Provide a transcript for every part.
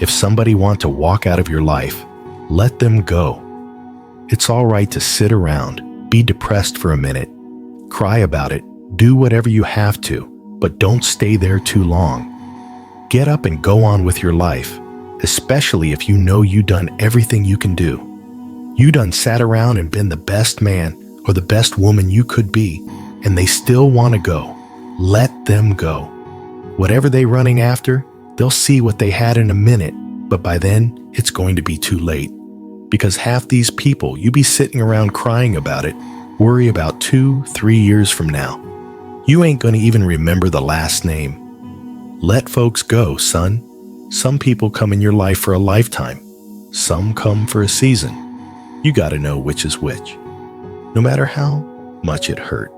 If somebody wants to walk out of your life, let them go. It's all right to sit around, be depressed for a minute, cry about it, do whatever you have to, but don't stay there too long. Get up and go on with your life, especially if you know you done everything you can do. You done sat around and been the best man or the best woman you could be, and they still want to go. Let them go. Whatever they running after, they'll see what they had in a minute, but by then, it's going to be too late. Because half these people you be sitting around crying about it, worry about 2-3 years from now. You ain't going to even remember the last name. Let folks go, son. Some people come in your life for a lifetime. Some come for a season. You got to know which is which. No matter how much it hurt,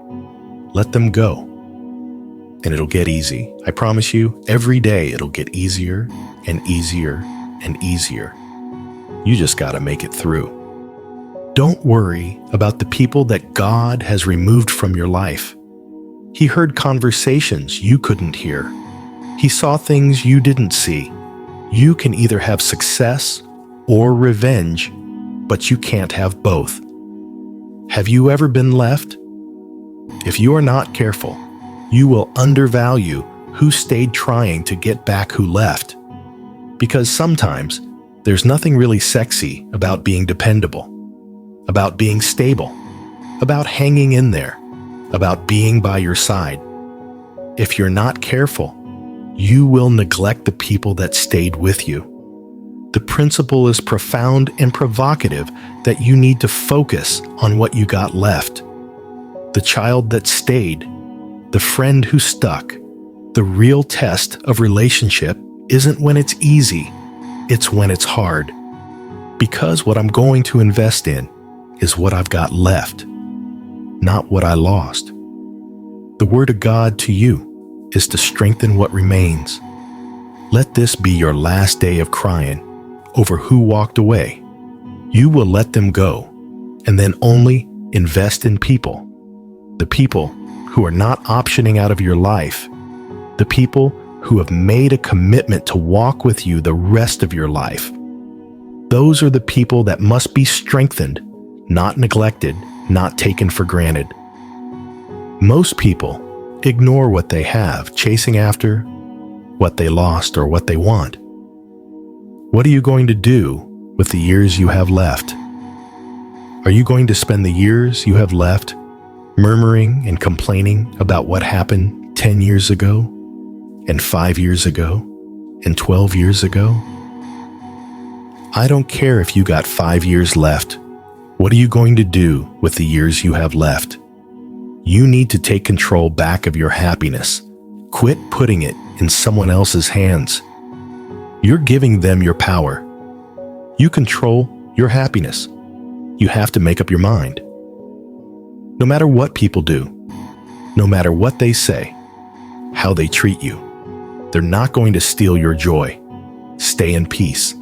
let them go. And it'll get easy. I promise you, every day it'll get easier and easier and easier. You just got to make it through. Don't worry about the people that God has removed from your life. He heard conversations you couldn't hear. He saw things you didn't see. You can either have success or revenge, but you can't have both. Have you ever been left? If you are not careful, you will undervalue who stayed trying to get back who left. Because sometimes there's nothing really sexy about being dependable, about being stable, about hanging in there, about being by your side. If you're not careful, you will neglect the people that stayed with you. The principle is profound and provocative that you need to focus on what you got left. The child that stayed, the friend who stuck. The real test of relationship isn't when it's easy, it's when it's hard. Because what I'm going to invest in is what I've got left, not what I lost. The word of God to you is to strengthen what remains. Let this be your last day of crying over who walked away. You will let them go, and then only invest in people. The people who are not optioning out of your life. The people who have made a commitment to walk with you the rest of your life. Those are the people that must be strengthened, not neglected, not taken for granted. Most people ignore what they have, chasing after what they lost or what they want. What are you going to do with the years you have left? Are you going to spend the years you have left murmuring and complaining about what happened 10 years ago, and 5 years ago, and 12 years ago? I don't care if you got 5 years left. What are you going to do with the years you have left? You need to take control back of your happiness. Quit putting it in someone else's hands. You're giving them your power. You control your happiness. You have to make up your mind. No matter what people do, no matter what they say, how they treat you, they're not going to steal your joy. Stay in peace.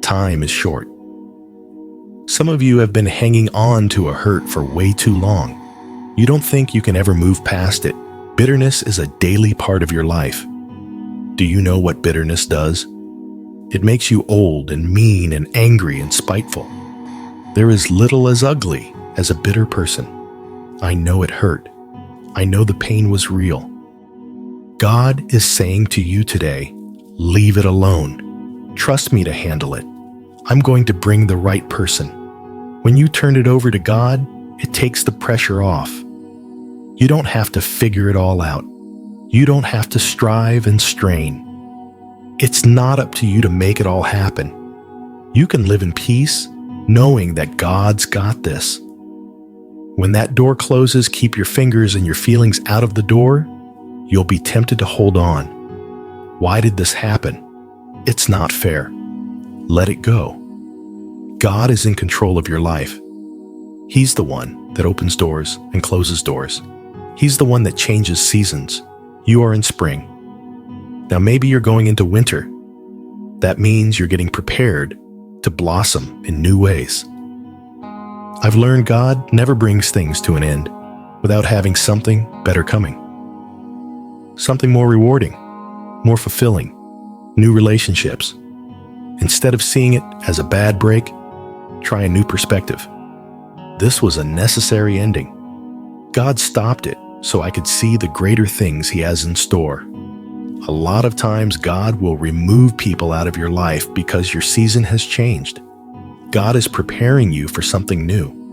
Time is short. Some of you have been hanging on to a hurt for way too long. You don't think you can ever move past it. Bitterness is a daily part of your life. Do you know what bitterness does? It makes you old and mean and angry and spiteful. There is little as ugly as a bitter person. I know it hurt. I know the pain was real. God is saying to you today, leave it alone. Trust me to handle it. I'm going to bring the right person. When you turn it over to God, it takes the pressure off. You don't have to figure it all out. You don't have to strive and strain. It's not up to you to make it all happen. You can live in peace knowing that God's got this. When that door closes, keep your fingers and your feelings out of the door. You'll be tempted to hold on. Why did this happen? It's not fair. Let it go. God is in control of your life. He's the one that opens doors and closes doors. He's the one that changes seasons. You are in spring. Now maybe you're going into winter. That means you're getting prepared to blossom in new ways. I've learned God never brings things to an end without having something better coming. Something more rewarding, more fulfilling, new relationships, Instead of seeing it as a bad break, try a new perspective. This was a necessary ending. God stopped it so I could see the greater things He has in store. A lot of times God will remove people out of your life because your season has changed. God is preparing you for something new.